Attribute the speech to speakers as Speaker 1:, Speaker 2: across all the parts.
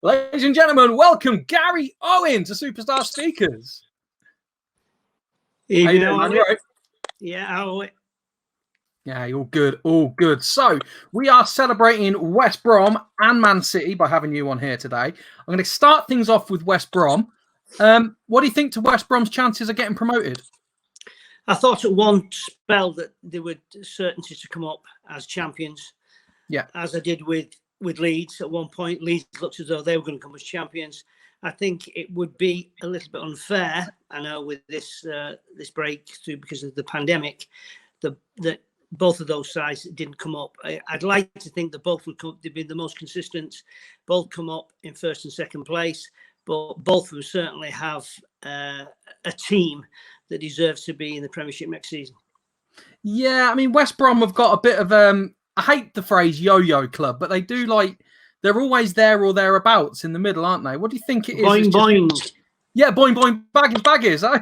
Speaker 1: Ladies and gentlemen, welcome Gary Owen to Superstar Speakers.
Speaker 2: How
Speaker 1: you doing, man? You right?
Speaker 2: Yeah, how
Speaker 1: Yeah, all good, all good. So we are celebrating West Brom and Man City by having you on here today. I'm going to start things off with West Brom. What do you think to West Brom's chances of getting promoted?
Speaker 2: I thought at one spell that they were certainty to come up as champions.
Speaker 1: Yeah,
Speaker 2: as I did with Leeds at one point. Leeds looked as though they were going to come as champions. I think it would be a little bit unfair, I know, with this breakthrough because of the pandemic, that both of those sides didn't come up. I'd like to think that both would come. They've been the most consistent. Both come up in first and second place, but both of them certainly have a team that deserves to be in the Premiership next season.
Speaker 1: Yeah, I mean, West Brom have got a bit of I hate the phrase yo-yo club, but they do they're always there or thereabouts in the middle, aren't they? What do you think it is?
Speaker 2: Boing, boing.
Speaker 1: Yeah, boing, boing, baggies, eh?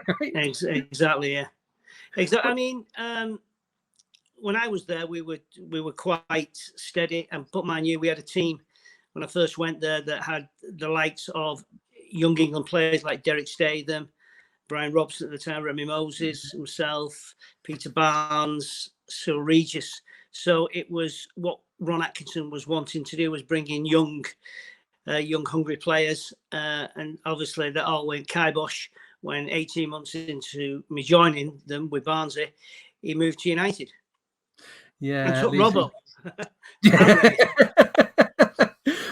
Speaker 2: Exactly, yeah. Exactly. I mean, when I was there, we were quite steady, but mind you, we had a team when I first went there that had the likes of young England players like Derek Statham, Brian Robson at the time, Remy Moses, himself, Peter Barnes, Cyril Regis. So it was what Ron Atkinson was wanting to do, was bring in young hungry players. And obviously that all went kibosh when 18 months into me joining them with Barnsley, he moved to United.
Speaker 1: Yeah.
Speaker 2: And took Robbo.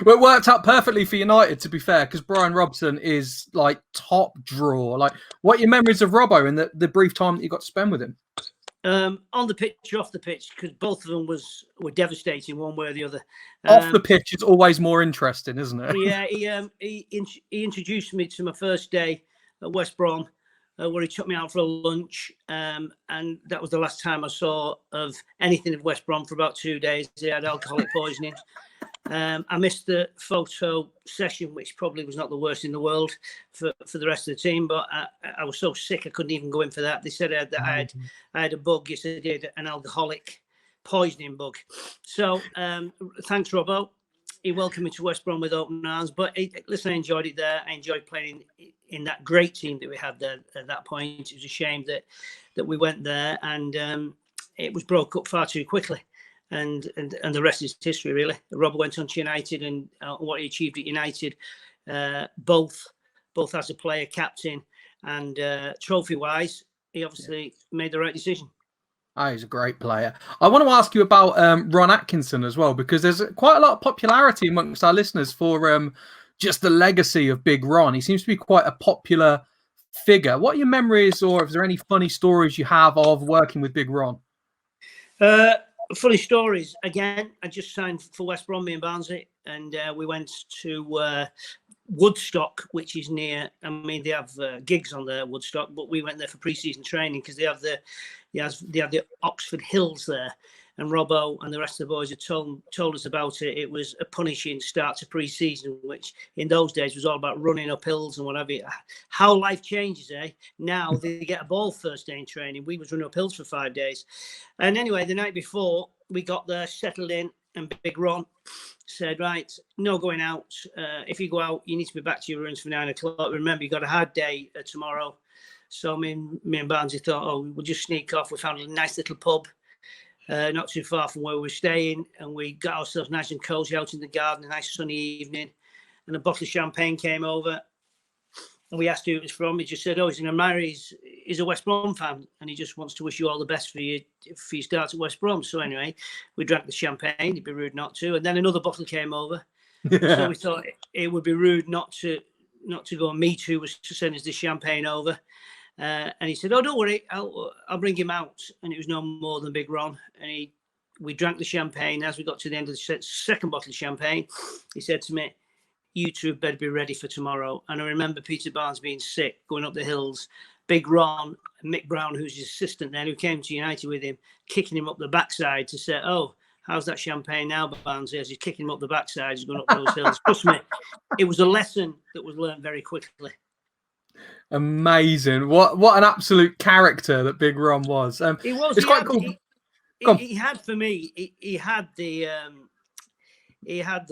Speaker 1: Well, it worked out perfectly for United, to be fair, because Brian Robson is like top draw. Like, what are your memories of Robbo in the brief time that you got to spend with him?
Speaker 2: On the pitch, off the pitch, because both of them were devastating one way or the other.
Speaker 1: Off the pitch is always more interesting, isn't it?
Speaker 2: Yeah, he introduced me to my first day at West Brom, where he took me out for a lunch, and that was the last time I saw of anything of West Brom for about 2 days. He had alcoholic poisoning. I missed the photo session, which probably was not the worst in the world for the rest of the team, but I was so sick I couldn't even go in for that. They said I had a bug. Yes, I did, an alcoholic poisoning bug. So thanks, Robbo. He welcomed me to West Brom with open arms. But listen, I enjoyed it there. I enjoyed playing in that great team that we had there at that point. It was a shame that we went there and it was broke up far too quickly. And the rest is history, really. Rob went on to United, and what he achieved at United, both as a player, captain, and trophy-wise, he obviously made the right decision.
Speaker 1: Oh, he's a great player. I want to ask you about Ron Atkinson as well, because there's quite a lot of popularity amongst our listeners for just the legacy of Big Ron. He seems to be quite a popular figure. What are your memories, or is there any funny stories you have of working with Big Ron?
Speaker 2: Funny stories. Again, I just signed for West Brom, me and Barnsley, and we went to Woodstock, which is near. I mean, they have gigs on there, Woodstock, but we went there for pre-season training because they have the Oxford Hills there. And Robbo and the rest of the boys had told us about it. It was a punishing start to pre-season, which in those days was all about running up hills and whatever. How life changes, eh? Now they get a ball first day in training. We was running up hills for 5 days. And anyway, the night before, we got there, settled in, and Big Ron said, right, no going out. If you go out, you need to be back to your rooms for 9 o'clock. Remember, you got a hard day tomorrow. So me and Barnsley thought, we'll just sneak off. We found a nice little pub. Not too far from where we were staying, and we got ourselves nice and cozy out in the garden, a nice sunny evening, and a bottle of champagne came over, and we asked who it was from. He just said, he's going to marry, he's a West Brom fan, and he just wants to wish you all the best for your start at West Brom. So anyway, we drank the champagne. It'd be rude not to. And then another bottle came over. So we thought it would be rude not to go and meet who was to send us the champagne over. And he said, don't worry, I'll bring him out. And it was no more than Big Ron. And we drank the champagne. As we got to the end of the second bottle of champagne, he said to me, you two better be ready for tomorrow. And I remember Peter Barnes being sick, going up the hills. Big Ron, Mick Brown, who's his assistant then, who came to United with him, kicking him up the backside to say, how's that champagne now, Barnes? As he's kicking him up the backside, he's going up those hills. Trust me, it was a lesson that was learned very quickly.
Speaker 1: Amazing! What an absolute character that Big Ron was.
Speaker 2: He was.
Speaker 1: It's quite cool.
Speaker 2: He had for me. He had the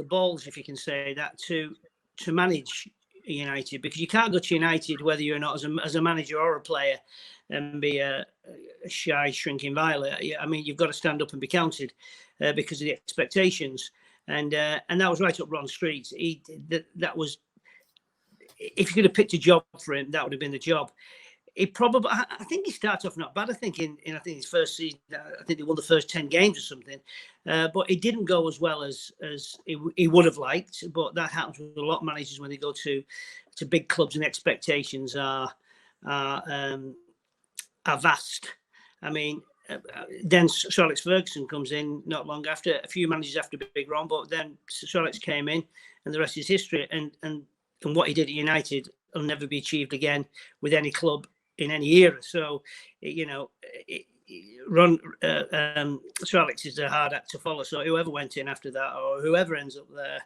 Speaker 2: balls, if you can say that, to to manage United, because you can't go to United whether you're not as a manager or a player and be a shy, shrinking violet. I mean, you've got to stand up and be counted because of the expectations, and that was right up Ron Street. That was, if you could have picked a job for him, that would have been the job. He probably, I think he started off not bad. I think in his first season, I think he won the first 10 games or something, but it didn't go as well as he would have liked. But that happens with a lot of managers when they go to big clubs and expectations are vast. I mean, then Sir Alex Ferguson comes in not long after, a few managers after Big Ron, but then Sir Alex came in, and the rest is history. And what he did at United will never be achieved again with any club in any era. So, Sir Alex is a hard act to follow. So whoever went in after that, or whoever ends up there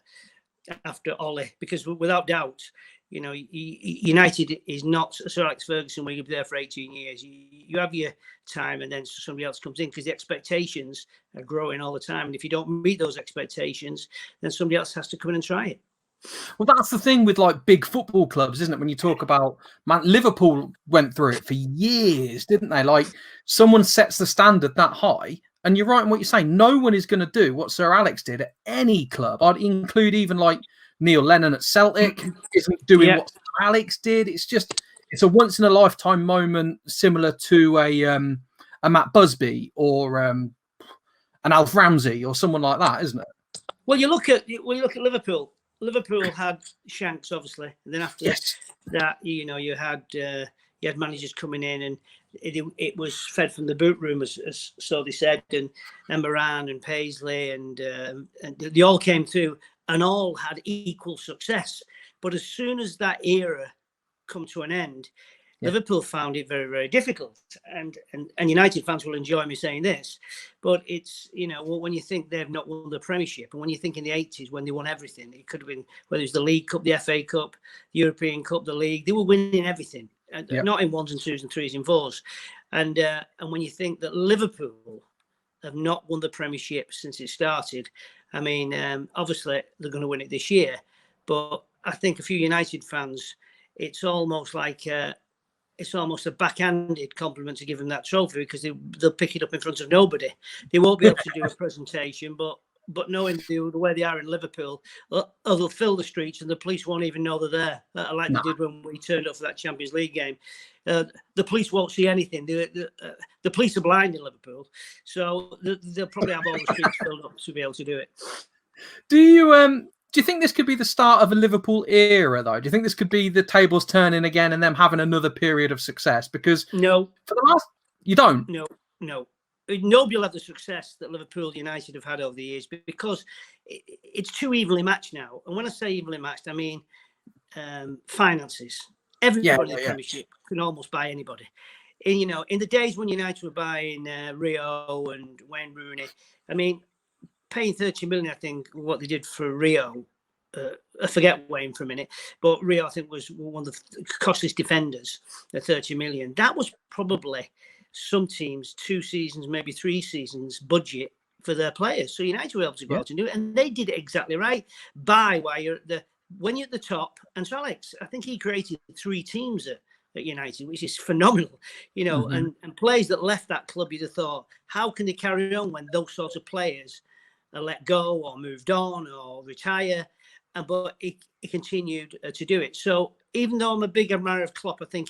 Speaker 2: after Ollie, because without doubt, United is not Sir Alex Ferguson where you'll be there for 18 years. You have your time and then somebody else comes in, because the expectations are growing all the time. And if you don't meet those expectations, then somebody else has to come in and try it.
Speaker 1: Well, that's the thing with like big football clubs, isn't it? When you talk about, man, Liverpool went through it for years, didn't they? Like, someone sets the standard that high, and you're right in what you're saying. No one is going to do what Sir Alex did at any club. I'd include even like Neil Lennon at Celtic isn't doing what Sir Alex did. It's a once in a lifetime moment, similar to a Matt Busby or an Alf Ramsey or someone like that, isn't it?
Speaker 2: Well, you look at Liverpool. Liverpool had Shanks, obviously, and then after that, you had managers coming in, and it was fed from the boot room, as so they said, and Moran and Paisley, and they all came through, and all had equal success. But as soon as that era come to an end, Liverpool found it very, very difficult, and United fans will enjoy me saying this, but it's, when you think they've not won the Premiership, and when you think in the 80s when they won everything, it could have been whether it was the League Cup, the FA Cup, the European Cup, the League, they were winning everything, not in 1s and 2s and 3s and 4s, and when you think that Liverpool have not won the Premiership since it started, I mean, obviously they're going to win it this year, but I think a few United fans, it's almost like it's almost a backhanded compliment to give them that trophy, because they'll pick it up in front of nobody. They won't be able to do a presentation, but knowing the way they are in Liverpool, they'll fill the streets and the police won't even know they're there. Like they did when we turned up for that Champions League game. The police won't see anything. The police are blind in Liverpool, so they'll probably have all the streets filled up to be able to do it.
Speaker 1: Do you think this could be the start of a Liverpool era, though? Do you think this could be the tables turning again and them having another period of success? Because
Speaker 2: no,
Speaker 1: for the last, you don't.
Speaker 2: No. Nobody will have the success that Liverpool United have had over the years, because it's too evenly matched now. And when I say evenly matched, I mean finances. Everybody in the Premiership can almost buy anybody. And, in the days when United were buying Rio and Wayne Rooney, I mean, paying 30 million, I think, what they did for Rio. I forget Wayne for a minute, but Rio, I think, was one of the costliest defenders at 30 million. That was probably some teams 2 seasons, maybe 3 seasons budget for their players. So United were able to go out and do it, and they did it exactly right. Buy while when you're at the top. And so Alex, I think he created 3 teams at United, which is phenomenal, and players that left that club, you'd have thought, how can they carry on when those sorts of players are let go or moved on or retire? But he continued to do it. So even though I'm a big admirer of Klopp, I think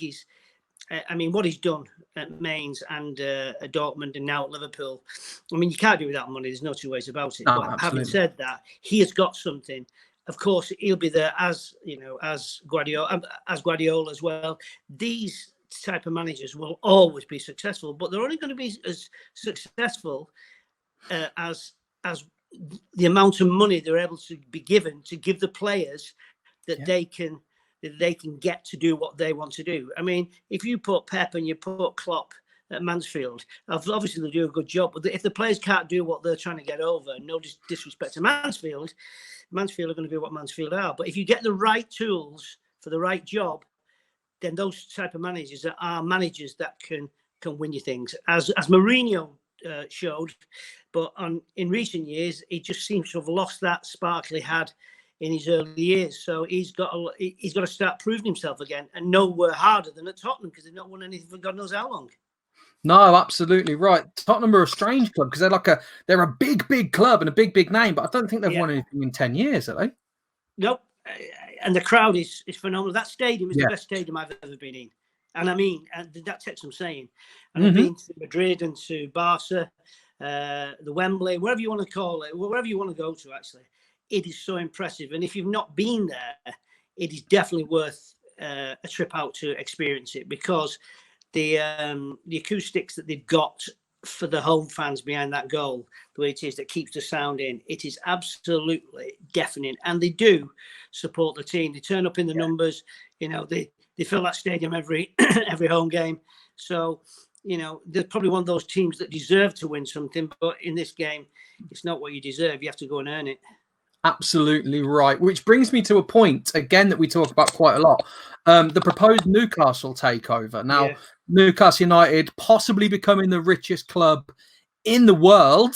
Speaker 2: what he's done at Mainz and at Dortmund and now at Liverpool, I mean, you can't do it without money. There's no 2 ways about it.
Speaker 1: No,
Speaker 2: but having said that, he has got something. Of course, he'll be there as Guardiola as well. These type of managers will always be successful, but they're only going to be as successful as the amount of money they're able to be given to give the players that they can get to do what they want to do. I mean, if you put Pep and you put Klopp at Mansfield, obviously they'll do a good job, but if the players can't do what they're trying to get over, no disrespect to Mansfield are going to be what Mansfield are. But if you get the right tools for the right job, then those type of managers are managers that can win you things, as Mourinho showed. But in recent years, he just seems to have lost that sparkle he had in his early years. So he's got to start proving himself again, and nowhere harder than at Tottenham, because they've not won anything for God knows how long.
Speaker 1: No, absolutely right. Tottenham are a strange club because they're a big club and a big name, but I don't think they've won anything in 10 years, have they?
Speaker 2: Nope. And the crowd is phenomenal. That stadium is the best stadium I've ever been in. And I mean, that takes some saying. And I've been to Madrid and to Barca, the Wembley, wherever you want to call it, wherever you want to go to, actually. It is so impressive. And if you've not been there, it is definitely worth a trip out to experience it, because the acoustics that they've got for the home fans behind that goal, the way it is, that keeps the sound in, it is absolutely deafening. And they do support the team. They turn up in the numbers. You know, they fill that stadium every home game. So, you know, they're probably one of those teams that deserve to win something, but in this game, it's not what you deserve. You have to go and earn it.
Speaker 1: Absolutely right. Which brings me to a point, again, that we talk about quite a lot. The proposed Newcastle takeover. Now, Newcastle United possibly becoming the richest club in the world.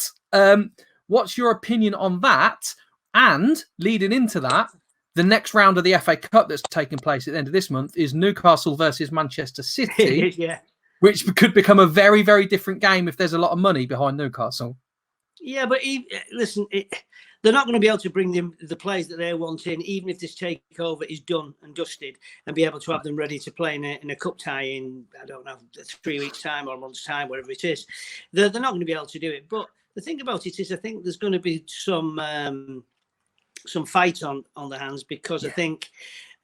Speaker 1: What's your opinion on that? And leading into that, the next round of the FA Cup that's taking place at the end of this month is Newcastle versus Manchester City, which could become a very, very different game if there's a lot of money behind Newcastle. Yeah,
Speaker 2: but listen, they're not going to be able to bring the players that they want in, even if this takeover is done and dusted, and be able to have them ready to play in a cup tie in, I don't know, 3 weeks' time or a month's time, whatever it is. They're not going to be able to do it. But the thing about it is, I think there's going to be some fight on the hands, because I think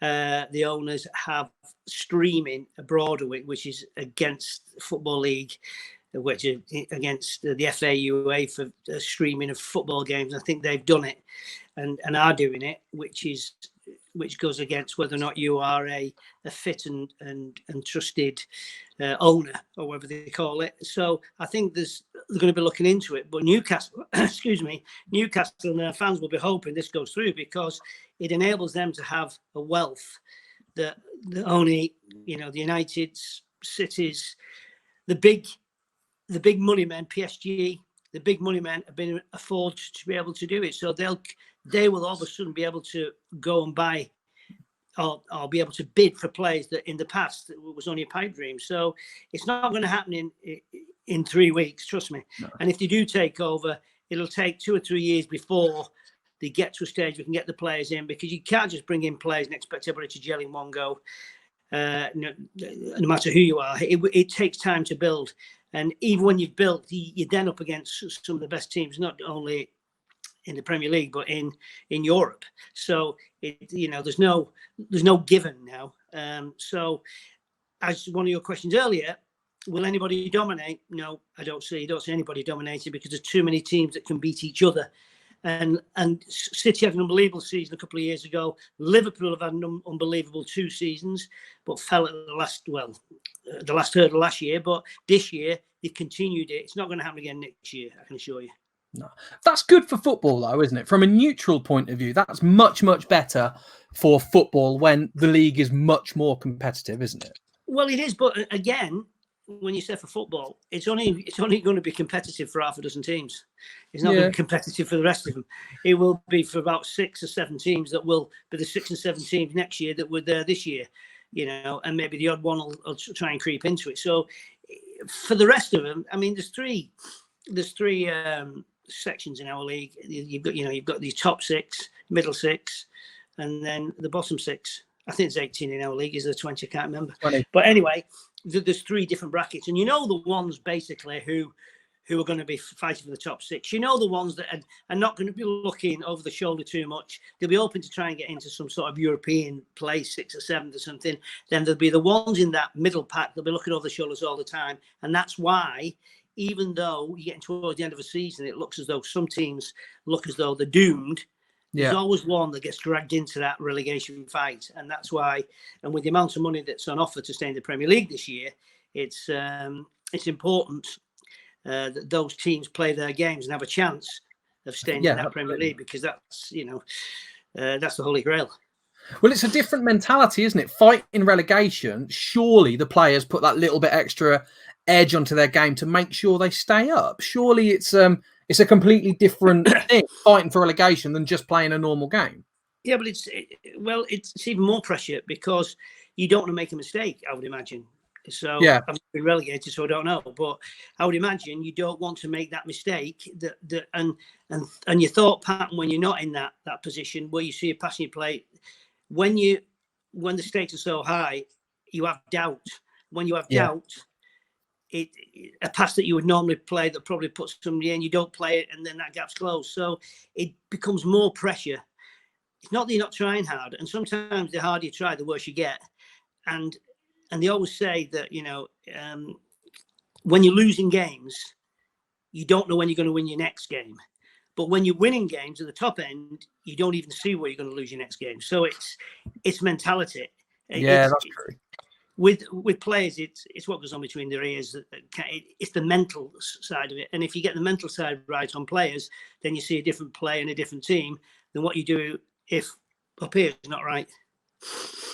Speaker 2: the owners have streaming abroad, which is against Football League, which is against the FAUA for streaming of football games. I think they've done it and are doing it, which goes against whether or not you are a fit and trusted owner, or whatever they call it. So I think they're going to be looking into it. But Newcastle, Newcastle and their fans will be hoping this goes through, because it enables them to have a wealth that only, you know, the Uniteds, Cities, the big money men, PSG, the big money men have been afforded to be able to do it. So they will all of a sudden be able to go and buy or be able to bid for players that in the past was only a pipe dream. So it's not going to happen in 3 weeks, trust me. No. And if they do take over, it'll take 2 or 3 years before they get to a stage we can get the players in, because you can't just bring in players and expect everybody to gel in one go. No matter who you are, it takes time to build. And even when you've built, you're then up against some of the best teams, not only in the Premier League, but in Europe. So there's no given now. So, as one of your questions earlier, will anybody dominate? No, I don't see anybody dominating, because there's too many teams that can beat each other. And City had an unbelievable season a couple of years ago. Liverpool have had an unbelievable 2 seasons, but fell at the last hurdle last year. But this year, they've continued it. It's not going to happen again next year, I can assure you.
Speaker 1: No. That's good for football, though, isn't it? From a neutral point of view, that's much, much better for football when the league is much more competitive, isn't it?
Speaker 2: Well, it is. But again, when you say for football, it's only going to be competitive for half a dozen teams. It's not going to be competitive for the rest of them. It will be for about 6 or 7 teams that will be the 6 and 7 teams next year that were there this year, you know, and maybe the odd one will try and creep into it. So for the rest of them, I mean, there's three sections in our league. You've got the top 6, middle 6, and then the bottom 6. I think it's 18 in our league. Is there 20? I can't remember. 20. But anyway, there's 3 different brackets, and you know the ones basically who are going to be fighting for the top 6. You know the ones that are not going to be looking over the shoulder too much. They'll be hoping to try and get into some sort of European place, 6th or 7th or something. Then there'll be the ones in that middle pack. They'll be looking over the shoulders all the time, and that's why, even though you're getting towards the end of a season, it looks as though some teams look as though they're doomed. There's always one that gets dragged into that relegation fight. And that's why, and with the amount of money that's on offer to stay in the Premier League this year, it's important that those teams play their games and have a chance of staying in that Premier League, because that's the Holy Grail.
Speaker 1: Well, it's a different mentality, isn't it? Fighting relegation, surely the players put that little bit extra edge onto their game to make sure they stay up. Surely it's a completely different thing, fighting for relegation, than just playing a normal game.
Speaker 2: Yeah, but it's even more pressure because you don't want to make a mistake, I would imagine. So
Speaker 1: Yeah.
Speaker 2: I've been relegated, so I don't know. But I would imagine you don't want to make that mistake. And your thought pattern when you're not in that position where you see a passing your play, when the stakes are so high, you have doubt. When you have doubt, a pass that you would normally play that probably puts somebody in, you don't play it, and then that gap's closed. So it becomes more pressure. It's not that you're not trying hard, and sometimes the harder you try, the worse you get. And they always say that, when you're losing games, you don't know when you're going to win your next game. But when you're winning games at the top end, you don't even see where you're going to lose your next game. So it's mentality.
Speaker 1: Yeah, that's true.
Speaker 2: With players, it's what goes on between their ears. It's the mental side of it. And if you get the mental side right on players, then you see a different player and a different team than what you do if up here is not right.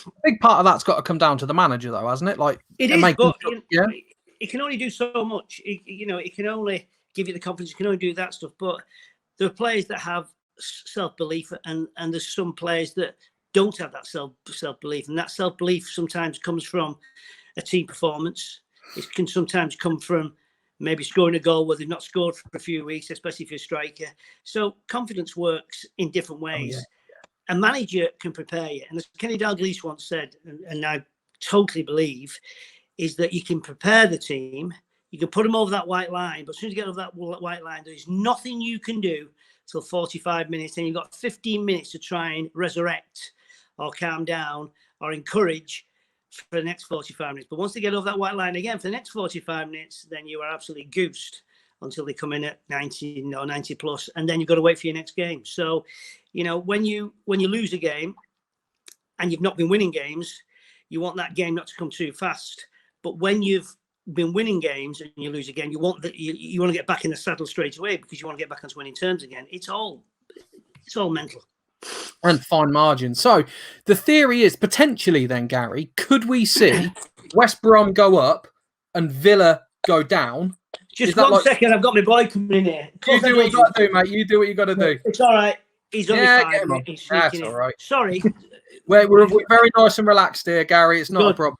Speaker 1: A big part of that's got to come down to the manager, though, hasn't it? Like
Speaker 2: it is, but it can only do so much. It can only give you the confidence. It can only do that stuff. But there are players that have self-belief, and there's some players that don't have that self-belief, and that self-belief sometimes comes from a team performance. It can sometimes come from maybe scoring a goal where they've not scored for a few weeks, especially if you're a striker. So confidence works in different ways. A manager can prepare you. And as Kenny Dalglish once said, and I totally believe, is that you can prepare the team, you can put them over that white line, but as soon as you get over that white line, there's nothing you can do till 45 minutes, and you've got 15 minutes to try and resurrect or calm down or encourage for the next 45 minutes. But once they get over that white line again for the next 45 minutes, then you are absolutely goosed until they come in at 90 or 90 plus, and then you've got to wait for your next game. So, when you lose a game and you've not been winning games, you want that game not to come too fast. But when you've been winning games and you lose a game, you want to get back in the saddle straight away because you want to get back onto winning terms again. It's all mental.
Speaker 1: And fine margin. So the theory is potentially then, Gary, could we see West Brom go up and Villa go down?
Speaker 2: Just one second, I've got my boy coming in here.
Speaker 1: You do what you got to do, mate. You do what you got to do.
Speaker 2: It's all right. He's only 5 minutes.
Speaker 1: That's all right.
Speaker 2: Sorry.
Speaker 1: We're very nice and relaxed here, Gary. It's not a problem.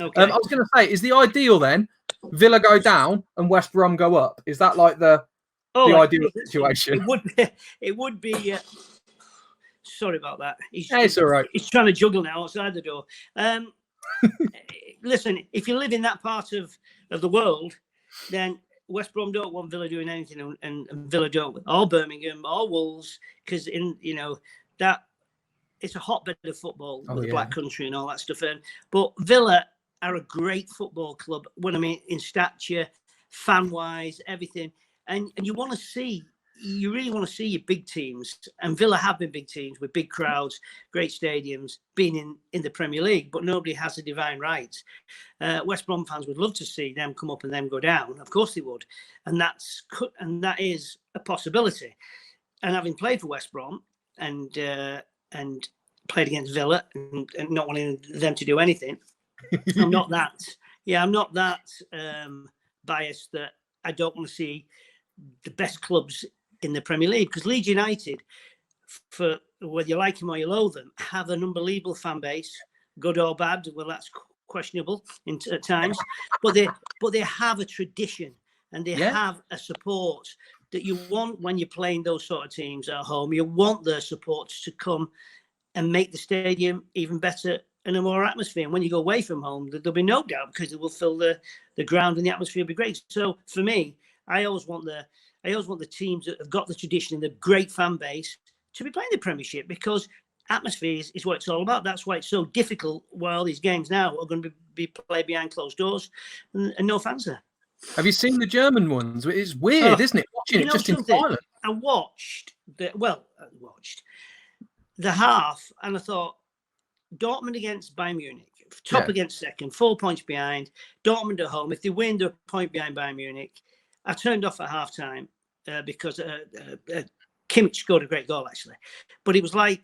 Speaker 2: Okay.
Speaker 1: I was going to say, is the ideal then Villa go down and West Brom go up? Is that like the ideal situation?
Speaker 2: It would be. Sorry about that.
Speaker 1: It's all right.
Speaker 2: He's trying to juggle now outside the door. Listen, if you live in that part of the world, then West Brom don't want Villa doing anything, and Villa don't, or Birmingham, or Wolves, because that it's a hotbed of football with the Black Country and all that stuff. But Villa are a great football club. When I mean in stature, fan wise, everything, and you really want to see your big teams, and Villa have been big teams with big crowds, great stadiums, being in the Premier League, but nobody has the divine right. West Brom fans would love to see them come up and them go down. Of course they would, and that is a possibility. And having played for West Brom and played against Villa and not wanting them to do anything, I'm not that biased that I don't want to see the best clubs in the Premier League, because Leeds United, for whether you like them or you loathe them, have an unbelievable fan base, good or bad. Well, that's questionable at times, but they have a tradition and they have a support that you want when you're playing those sort of teams at home. You want their support to come and make the stadium even better and a more atmosphere. And when you go away from home, there'll be no doubt, because it will fill the ground and the atmosphere will be great. So for me, I always want the teams that have got the tradition and the great fan base to be playing the Premiership, because atmosphere is what it's all about. That's why it's so difficult while these games now are going to be played behind closed doors and no fans there.
Speaker 1: Have you seen the German ones? It's weird, isn't it? Watching it just in silence.
Speaker 2: I watched the half, and I thought, Dortmund against Bayern Munich, top against second, 4 points behind. Dortmund at home, if they win, they're a point behind Bayern Munich. I turned off at half time because Kimmich scored a great goal, actually. But it was like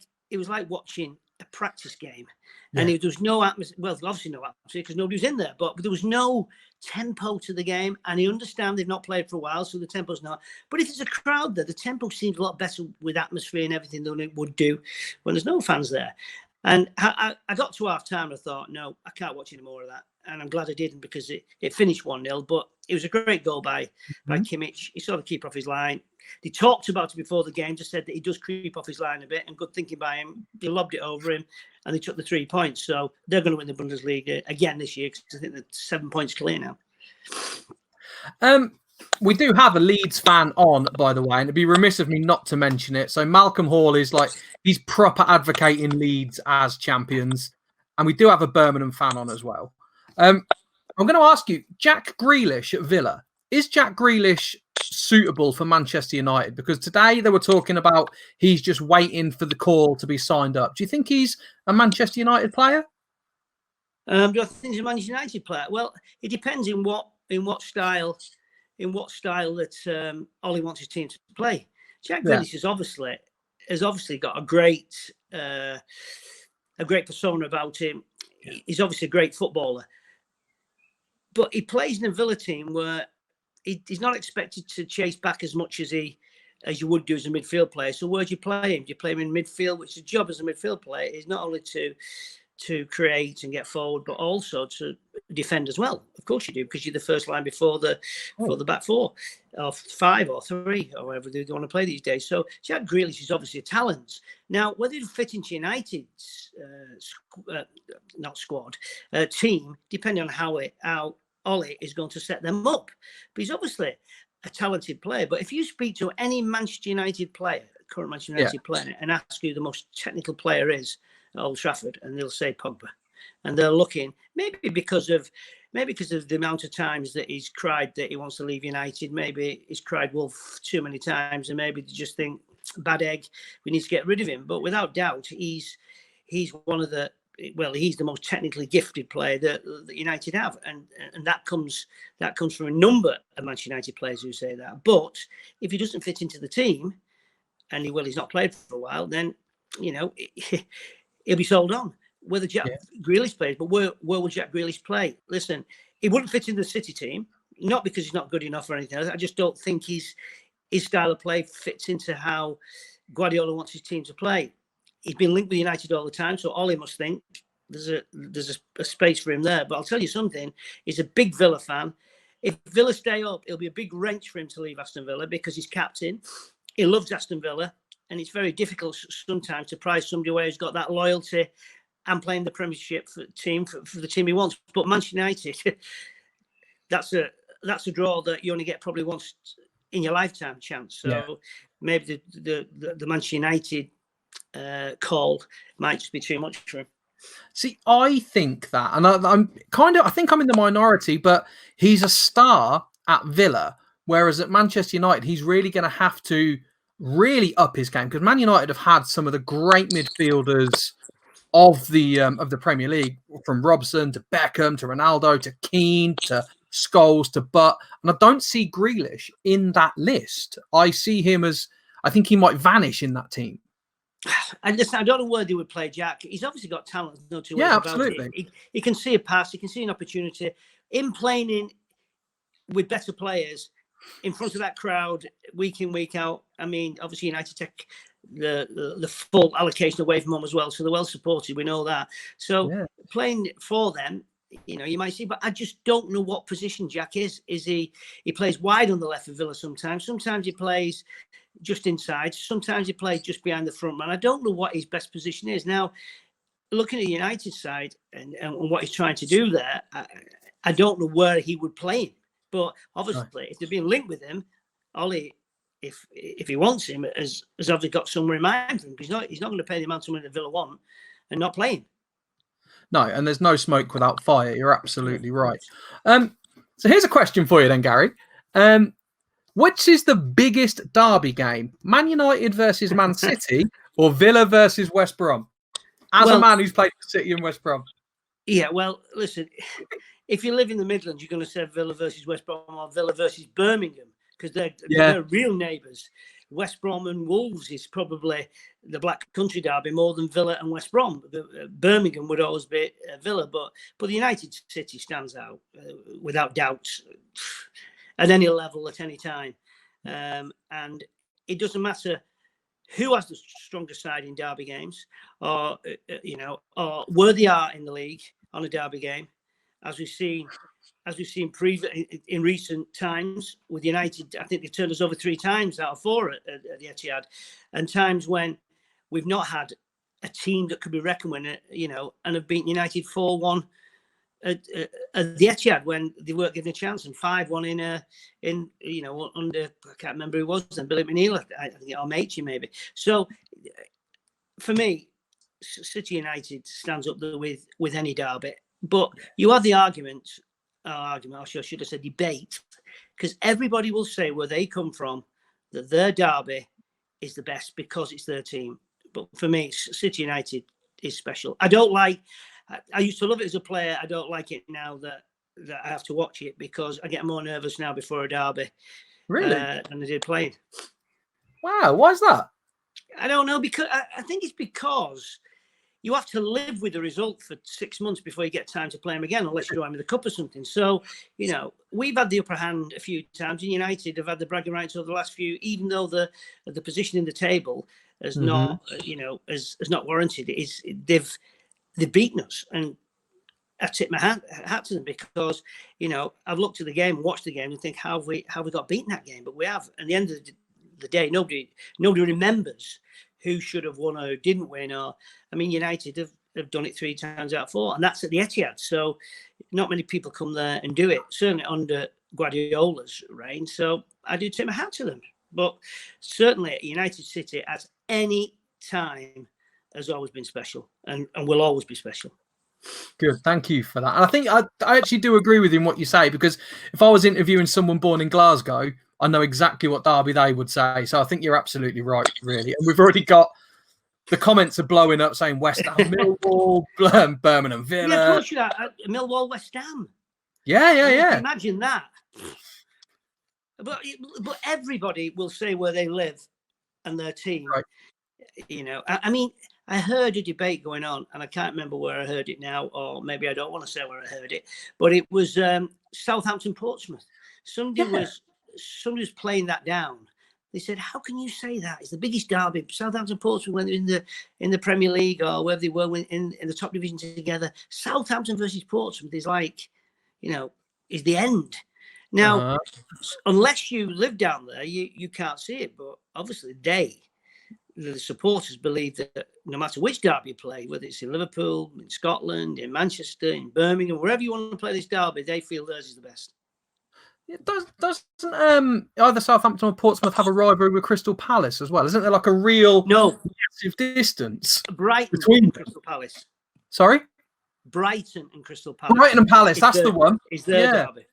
Speaker 2: watching a practice game,
Speaker 1: Yeah.
Speaker 2: and there was no atmosphere. Well, obviously no atmosphere because nobody was in there, but there was no tempo to the game. And I understand they've not played for a while, so the tempo's not. But if there's a crowd there, the tempo seems a lot better with atmosphere and everything than it would do when there's no fans there. And I got to half time. I thought, no, I can't watch any more of that. And I'm glad I didn't because it finished 1-0. But it was a great goal by Kimmich. He saw the keeper off his line. They talked about it before the game, just said that he does creep off his line a bit, and good thinking by him. They lobbed it over him, and they took the 3 points. So they're going to win the Bundesliga again this year because I think they're 7 points clear now.
Speaker 1: We do have a Leeds fan on, by the way, and it'd be remiss of me not to mention it. So Malcolm Hall is he's proper advocating Leeds as champions, and we do have a Birmingham fan on as well. I'm going to ask you, Jack Grealish at Villa. Is Jack Grealish suitable for Manchester United? Because today they were talking about he's just waiting for the call to be signed up. Do you think he's a Manchester United player?
Speaker 2: Do I think he's a Manchester United player? Well, it depends in what style that Ollie wants his team to play. Jack Grealish has obviously got a great persona about him. Yeah. He's obviously a great footballer, but he plays in a Villa team where he's not expected to chase back as much as you would do as a midfield player. So where do you play him? Do you play him in midfield, which the job as a midfield player is not only to create and get forward, but also to defend as well. Of course you do, because you're the first line before the back four, or 5 or 3, or whatever they want to play these days. So Jack Grealish is obviously a talent. Now, whether he'll fit into United's team, depending on how Ollie is going to set them up. But he's obviously a talented player. But if you speak to any Manchester United player, current Manchester United player, and ask who the most technical player is at Old Trafford, and they'll say Pogba. And they're looking, maybe because of the amount of times that he's cried that he wants to leave United. Maybe he's cried wolf too many times, and maybe they just think, bad egg, we need to get rid of him. But without doubt, he's one of the, well, he's the most technically gifted player that United have, and that comes from a number of Manchester United players who say that. But if he doesn't fit into the team, and he's not played for a while, then he'll be sold on. Whether Jack Grealish plays, but where will Jack Grealish play? Listen, he wouldn't fit in the City team, not because he's not good enough or anything else. I just don't think his style of play fits into how Guardiola wants his team to play. He's been linked with United all the time, so Ollie must think there's a space for him there. But I'll tell you something, he's a big Villa fan. If Villa stay up, it'll be a big wrench for him to leave Aston Villa because he's captain. He loves Aston Villa, and it's very difficult sometimes to prize somebody where he's got that loyalty and playing the Premiership for the team he wants. But Manchester United, that's a draw that you only get probably once in your lifetime chance. So maybe the Manchester United call might just be too much for him.
Speaker 1: See, I think that, and I think I'm in the minority, but he's a star at Villa, whereas at Manchester United, he's really going to have to really up his game, because Man United have had some of the great midfielders of the Premier League, from Robson to Beckham to Ronaldo to Keane to Scholes to Butt, and I don't see Grealish in that list. I see him as, I think he might vanish in that team.
Speaker 2: And listen, I don't know where they would play Jack. He's obviously got talent. No two ways about
Speaker 1: absolutely.
Speaker 2: It. He can see a pass. He can see an opportunity. In playing with better players in front of that crowd week in, week out. I mean, obviously United take the full allocation away from them as well, so they're well supported. We know that. So playing for them, you might see, but I just don't know what position Jack is. Is he plays wide on the left of Villa sometimes. Sometimes he plays just inside. Sometimes he plays just behind the front man. I don't know what his best position is. Now, looking at the United side and what he's trying to do there, I don't know where he would play him. But obviously, if they're being linked with him, Ollie, if he wants him, has obviously got somewhere in mind for him. He's not going to pay the amount of money that Villa want and not play him. No,
Speaker 1: and there's no smoke without fire. You're absolutely right. So here's a question for you then, Gary. Which is the biggest derby game? Man United versus Man City or Villa versus West Brom? As a man who's played for City and West Brom.
Speaker 2: Yeah, well, listen, if you live in the Midlands, you're going to say Villa versus West Brom or Villa versus Birmingham, because they're real neighbours. West Brom and Wolves is probably the Black Country derby more than Villa and West Brom. Birmingham would always be Villa, but the United City stands out without doubt at any level, at any time. And it doesn't matter who has the strongest side in derby games, or or where they are in the league on a derby game, as we've seen in recent times with United. I think they've turned us over 3 times out of 4 at the Etihad, and times when we've not had a team that could be reckoned with, and have beaten United 4-1 at the Etihad when they weren't given a chance, and 5-1 under, I can't remember who it was then, Billy McNeil, I think, or Machy maybe. So for me, City United stands up there with any derby. But you have the argument, or should I say debate, because everybody will say where they come from that their derby is the best because it's their team. But for me, City United is special. I used to love it as a player. I don't like it now that I have to watch it, because I get more nervous now before a derby.
Speaker 1: Really?
Speaker 2: Than I did playing.
Speaker 1: Wow, why is that?
Speaker 2: I don't know, because I think it's because you have to live with the result for 6 months before you get time to play them again, unless you're going with a cup or something. So, we've had the upper hand a few times, and United have had the bragging rights over the last few, even though the position in the table has not, has not warranted it. They've beaten us, and I tip my hat to them, because I've looked at the game, watched the game, and think, how have we got beaten that game? But we have. And at the end of the day, nobody remembers who should have won or who didn't win. United have done it 3 times out of 4, and that's at the Etihad. So not many people come there and do it, certainly under Guardiola's reign. So I do tip my hat to them. But certainly United City at any time has always been special, and will always be special.
Speaker 1: Good, thank you for that. And I think I actually do agree with you in what you say, because if I was interviewing someone born in Glasgow, I know exactly what derby they would say. So I think you're absolutely right, really. And we've already got the comments are blowing up saying West Ham, Millwall, Birmingham, Villa.
Speaker 2: Yeah, of course you are. Millwall, West Ham.
Speaker 1: Yeah.
Speaker 2: Imagine that. But everybody will say where they live and their team.
Speaker 1: Right.
Speaker 2: I heard a debate going on, and I can't remember where I heard it now, or maybe I don't want to say where I heard it, but it was Southampton Portsmouth. Somebody was playing that down. They said, "How can you say that? It's the biggest derby. Southampton Portsmouth, when they're in the Premier League, or whether they were in the top division together, Southampton versus Portsmouth is like, is the end." Now, unless you live down there, you can't see it. But obviously, the supporters believe that no matter which derby you play, whether it's in Liverpool, in Scotland, in Manchester, in Birmingham, wherever you want to play this derby, they feel theirs is the best.
Speaker 1: Doesn't either Southampton or Portsmouth have a rivalry with Crystal Palace as well? Isn't there like a real massive distance
Speaker 2: between Crystal Palace?
Speaker 1: Sorry?
Speaker 2: Brighton and Crystal Palace.
Speaker 1: Brighton and Palace, that's the one.
Speaker 2: Is their derby.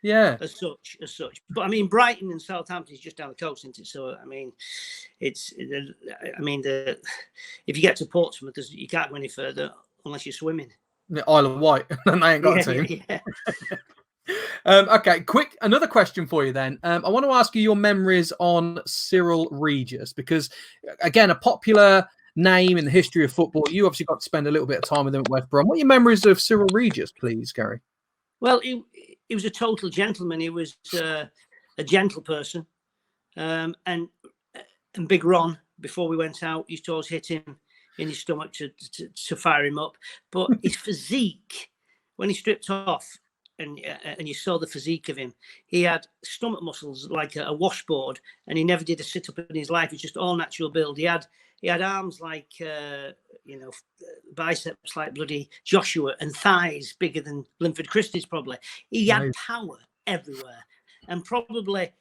Speaker 1: Yeah.
Speaker 2: As such. But Brighton and Southampton is just down the coast, isn't it? So if you get to Portsmouth, you can't go any further unless you're swimming.
Speaker 1: The Isle of Wight, and they ain't got to.
Speaker 2: Yeah.
Speaker 1: Okay, another question for you then. I want to ask you your memories on Cyril Regis, because again, a popular name in the history of football. You obviously got to spend a little bit of time with him at West Brom. What are your memories of Cyril Regis, please, Gary?
Speaker 2: Well, he was a total gentleman. He was a gentle person, and Big Ron, before we went out, used to always hit him in his stomach to fire him up. But his physique, when he stripped off, and you saw the physique of him, he had stomach muscles like a washboard, and he never did a sit up in his life. It's just all natural build. He had arms like biceps like bloody Joshua, and thighs bigger than Linford Christie's probably. He had power everywhere, and probably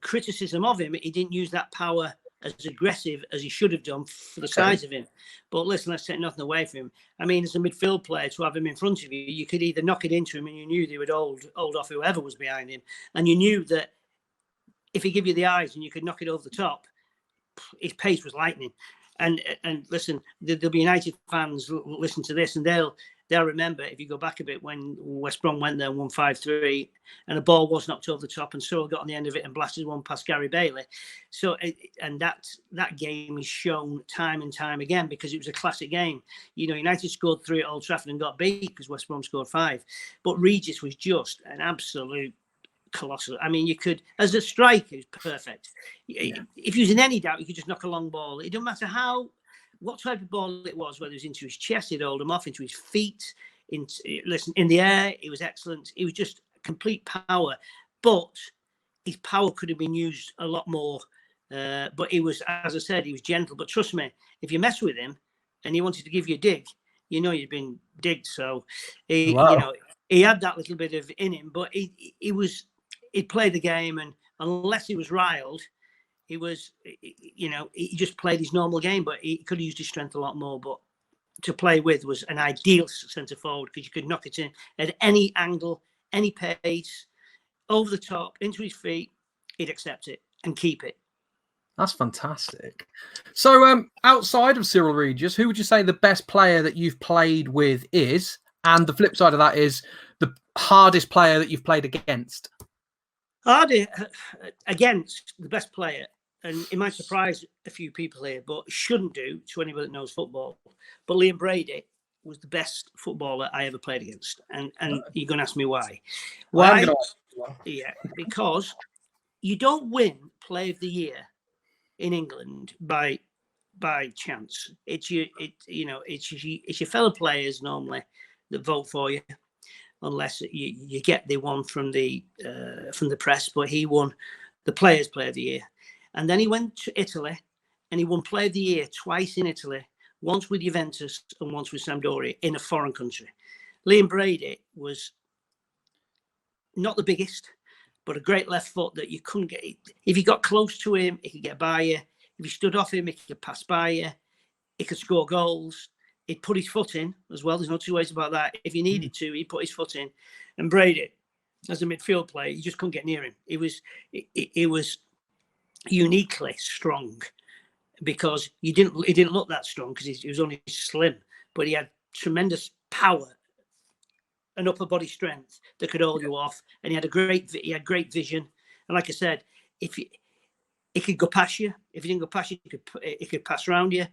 Speaker 2: criticism of him, he didn't use that power as aggressive as he should have done for the size of him. But listen, let's take nothing away from him. As a midfield player, to have him in front of you, you could either knock it into him, and you knew they would hold off whoever was behind him, and you knew that if he gave you the eyes and you could knock it over the top, his pace was lightning. And listen, there'll be United fans listen to this, and they'll they'll remember, if you go back a bit, when West Brom went there and won 5-3, and a ball was knocked over the top, and Cyril got on the end of it and blasted one past Gary Bailey. So, and that game is shown time and time again, because it was a classic game. You know, United scored 3 at Old Trafford and got beat because West Brom scored 5. But Regis was just an absolute colossal. I mean, you could, as a striker, he's perfect. Yeah. If he was in any doubt, you could just knock a long ball. It doesn't matter what type of ball it was, whether it was into his chest, he'd hold him off, into his feet, in the air, it was excellent. It was just complete power. But his power could have been used a lot more. But he was, as I said, he was gentle. But trust me, if you mess with him and he wanted to give you a dig, you know you'd been digged. So, you know, he had that little bit of in him, but he'd play the game, and unless he was riled, he was, you know, he just played his normal game, but he could have used his strength a lot more. But to play with was an ideal centre forward, because you could knock it in at any angle, any pace, over the top, into his feet. He'd accept it and keep it.
Speaker 1: That's fantastic. So, outside of Cyril Regis, who would you say the best player that you've played with is? And the flip side of that is the hardest player that you've played against.
Speaker 2: Against the best player, and it might surprise a few people here, but shouldn't do to anybody that knows football. But Liam Brady was the best footballer I ever played against, and you're going to ask me why? Why? Yeah, because you don't win Player of the Year in England by chance. It's your fellow players normally that vote for you, unless you get the one from the press. But he won the Players' Player of the Year. And then he went to Italy and he won Player of the Year twice in Italy, once with Juventus and once with Sampdoria in a foreign country. Liam Brady was not the biggest, but a great left foot that you couldn't get. If you got close to him, he could get by you. If you stood off him, he could pass by you. He could score goals. He'd put his foot in as well. There's no two ways about that. If he needed to, he'd put his foot in. And Brady, as a midfield player, you just couldn't get near him. It was uniquely strong, because he didn't look that strong because he was only slim, but he had tremendous power and upper body strength that could hold you off, and he had great vision. And like I said, he could go past you. If he didn't go past you, he could pass around you.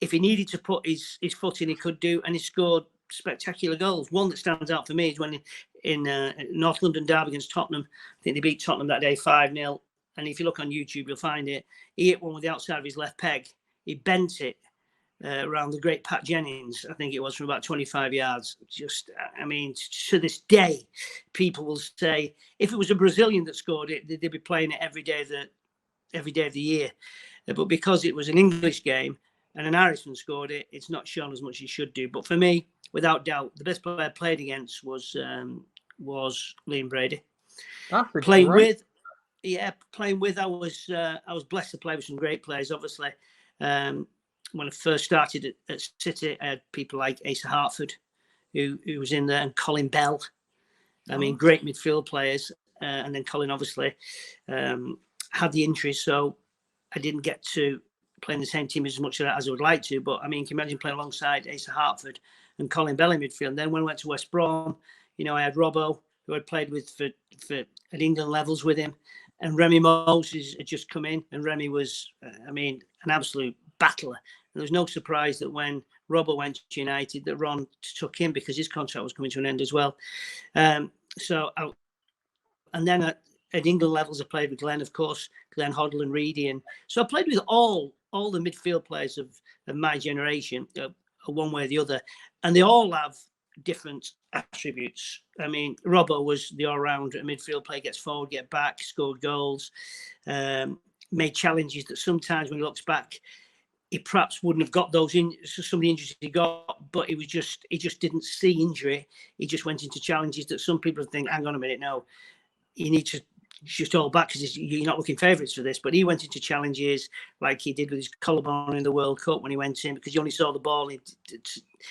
Speaker 2: If he needed to put his foot in, he could do, and he scored spectacular goals. One that stands out for me is when in North London derby against Tottenham. I think they beat Tottenham that day 5-0. And if you look on YouTube, you'll find it. He hit one with the outside of his left peg. He bent it around the great Pat Jennings, I think it was, from about 25 yards. Just, I mean, to this day, people will say, if it was a Brazilian that scored it, they'd be playing it every day of the year. But because it was an English game and an Irishman scored it, it's not shown as much as it should do. But for me, without doubt, the best player I played against was Liam Brady. Playing with, I was blessed to play with some great players. Obviously, when I first started at City, I had people like Asa Hartford, who was in there, and Colin Bell. I mean, great midfield players. And then Colin obviously had the injury, so I didn't get to play in the same team as much as I would like to. But I mean, can you imagine playing alongside Asa Hartford and Colin Bell in midfield? And then when I went to West Brom, you know, I had Robbo, who I'd played with for at England levels with him, and Remy Moses had just come in, and Remy was, an absolute battler. And there was no surprise that when Robbo went to United, that Ron took him, because his contract was coming to an end as well. And then at England levels, I played with Glenn, of course, Glenn Hoddle and Reedy, and so I played with all the midfield players of my generation, one way or the other, and they all have different attributes. I mean, Robbo was the all-round midfield player, gets forward, get back, scored goals, made challenges that sometimes when he looks back, he perhaps wouldn't have got those in some of the injuries he got, but he just didn't see injury. He just went into challenges that some people think, hang on a minute, no, you need to just hold back because you're not looking favourites for this. But he went into challenges like he did with his collarbone in the World Cup when he went in, because he only saw the ball. He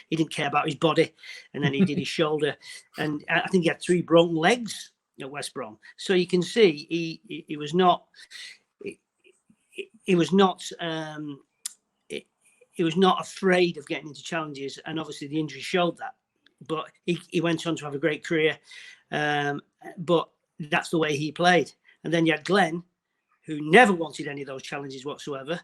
Speaker 2: didn't care about his body. And then he did his shoulder. And I think he had 3 broken legs at West Brom. So you can see he was not afraid of getting into challenges. And obviously the injury showed that. but he went on to have a great career. But that's the way he played. And then you had Glenn, who never wanted any of those challenges whatsoever.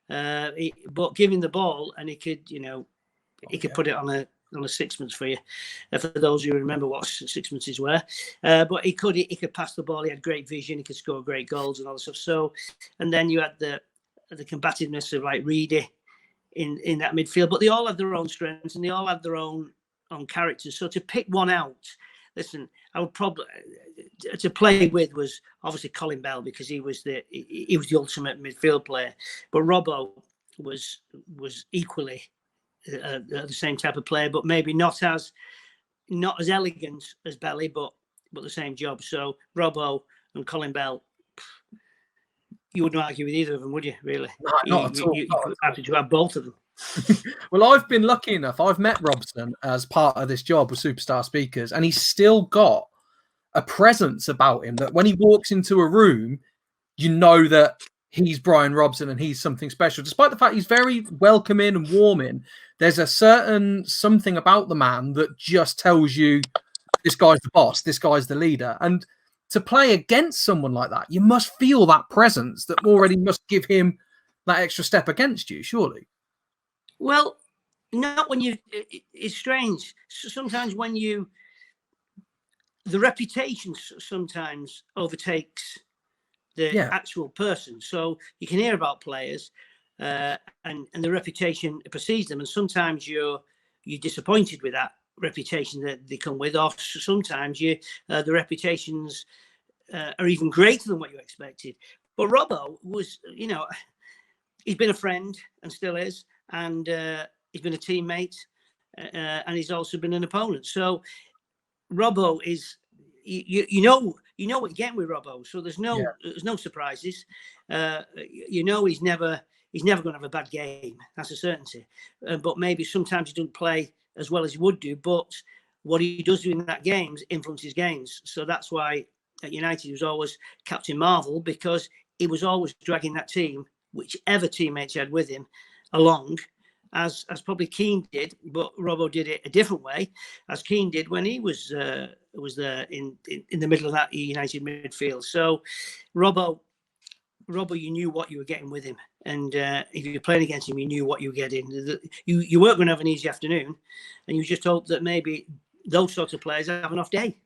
Speaker 2: But giving the ball, and he could, he could put it on a sixpence for you. For those who remember what sixpences were, but he could pass the ball. He had great vision. He could score great goals and all that stuff. So, and then you had the combativeness of like Reedy in that midfield. But they all had their own strengths and they all had their own characters. So to pick one out, listen, I would probably to play with was obviously Colin Bell, because he was the ultimate midfield player. But Robbo was equally the same type of player, but maybe not as elegant as Belly, but the same job. So Robbo and Colin Bell, you wouldn't argue with either of them, would you? Really?
Speaker 1: No, not at all.
Speaker 2: You happy to have both of them.
Speaker 1: Well, I've been lucky enough. I've met Robson as part of this job with Superstar Speakers, and he's still got a presence about him that when he walks into a room, you know that he's Brian Robson and he's something special. Despite the fact he's very welcoming and warming, there's a certain something about the man that just tells you this guy's the boss, this guy's the leader. And to play against someone like that, you must feel that presence that already must give him that extra step against you, surely.
Speaker 2: Well, not when you. It's strange. Sometimes when the reputation sometimes overtakes the actual person. So you can hear about players, and the reputation precedes them, and sometimes you're disappointed with that reputation that they come with, or sometimes the reputations are even greater than what you expected. But Robbo was, he's been a friend and still is. And he's been a teammate, and he's also been an opponent. So Robbo is, you know what you're getting with Robbo. So there's no surprises. He's never going to have a bad game. That's a certainty. But maybe sometimes he doesn't play as well as he would do. But what he does do in that games influences games. So that's why at United he was always Captain Marvel, because he was always dragging that team, whichever teammates he had with him, along, as probably Keane did, but Robbo did it a different way, as Keane did when he was there in the middle of that United midfield. So Robbo, you knew what you were getting with him, and if you were playing against him, you knew what you were getting. You weren't going to have an easy afternoon, and you just hope that maybe those sorts of players have an off day.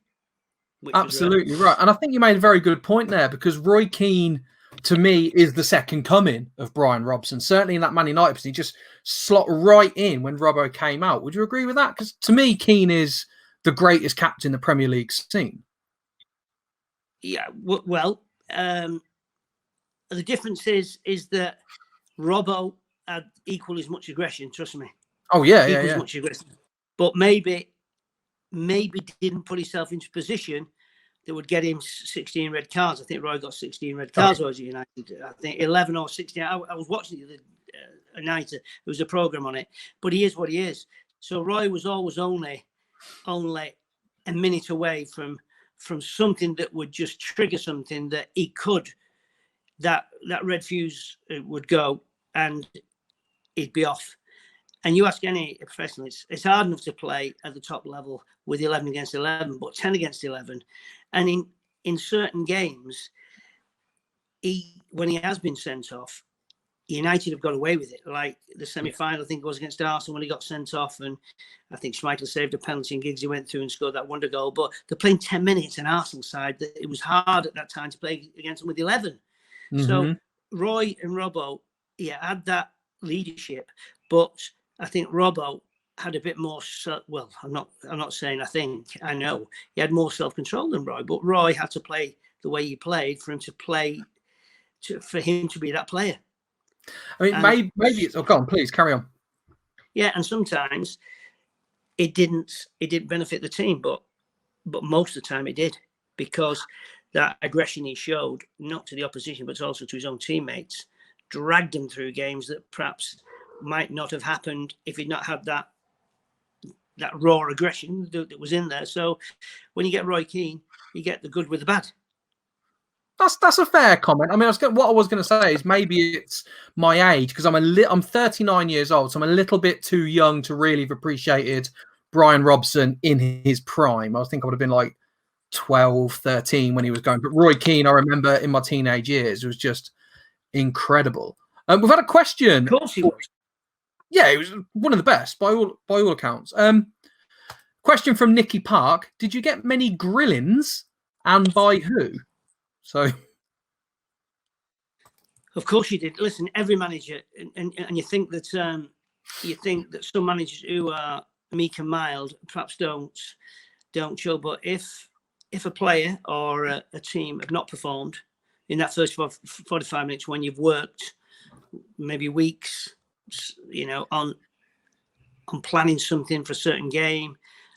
Speaker 1: Absolutely right. And I think you made a very good point there, because Roy Keane, to me, is the second coming of Brian Robson. Certainly in that Man United position, he just slot right in when Robbo came out. Would you agree with that? Because to me, Keane is the greatest captain the Premier League's seen.
Speaker 2: Yeah, well, the difference is that Robbo had equal as much aggression. Trust me.
Speaker 1: Oh yeah,
Speaker 2: as much aggression, but maybe didn't put himself into a position that would get him 16 red cards. I think Roy got 16 red cards was United. I think 11 or 16. I was watching the other night. There was a program on it, but he is what he is. So Roy was always only a minute away from something that would just trigger something that he could, that red fuse would go and he'd be off. And you ask any professional, it's hard enough to play at the top level with 11 against 11, but 10 against 11. And in certain games, when he has been sent off, United have got away with it. Like the semi-final, I think it was against Arsenal when he got sent off, and I think Schmeichel saved a penalty and Giggsy went through and scored that wonder goal. But they're playing 10 minutes, an Arsenal side that it was hard at that time to play against them with 11. Mm-hmm. So Roy and Robbo, had that leadership, but I think Robbo had a bit more. Well, I'm not saying I think. I know he had more self-control than Roy, but Roy had to play the way he played for him to play, for him to be that player.
Speaker 1: I mean, maybe it's. Oh, go on, please carry on.
Speaker 2: Yeah, and sometimes it didn't benefit the team, but most of the time it did, because that aggression he showed, not to the opposition but also to his own teammates, dragged them through games that perhaps might not have happened if he'd not had that raw aggression that was in there. So when you get Roy Keane, you get the good with the bad.
Speaker 1: That's a fair comment. I mean, what I was going to say is maybe it's my age, because I'm 39 years old, so I'm a little bit too young to really have appreciated Brian Robson in his prime. I think I would have been like 12, 13 when he was going. But Roy Keane, I remember in my teenage years, was just incredible. We've had a question.
Speaker 2: Of course he was.
Speaker 1: Yeah, he was one of the best by all accounts. Question from Nicky Park: did you get many grillings, and by who? So,
Speaker 2: of course you did. Listen, every manager, and you think that some managers who are meek and mild perhaps don't show. But if a player or a team have not performed in that first 45 minutes, when you've worked maybe weeks, on planning something for a certain game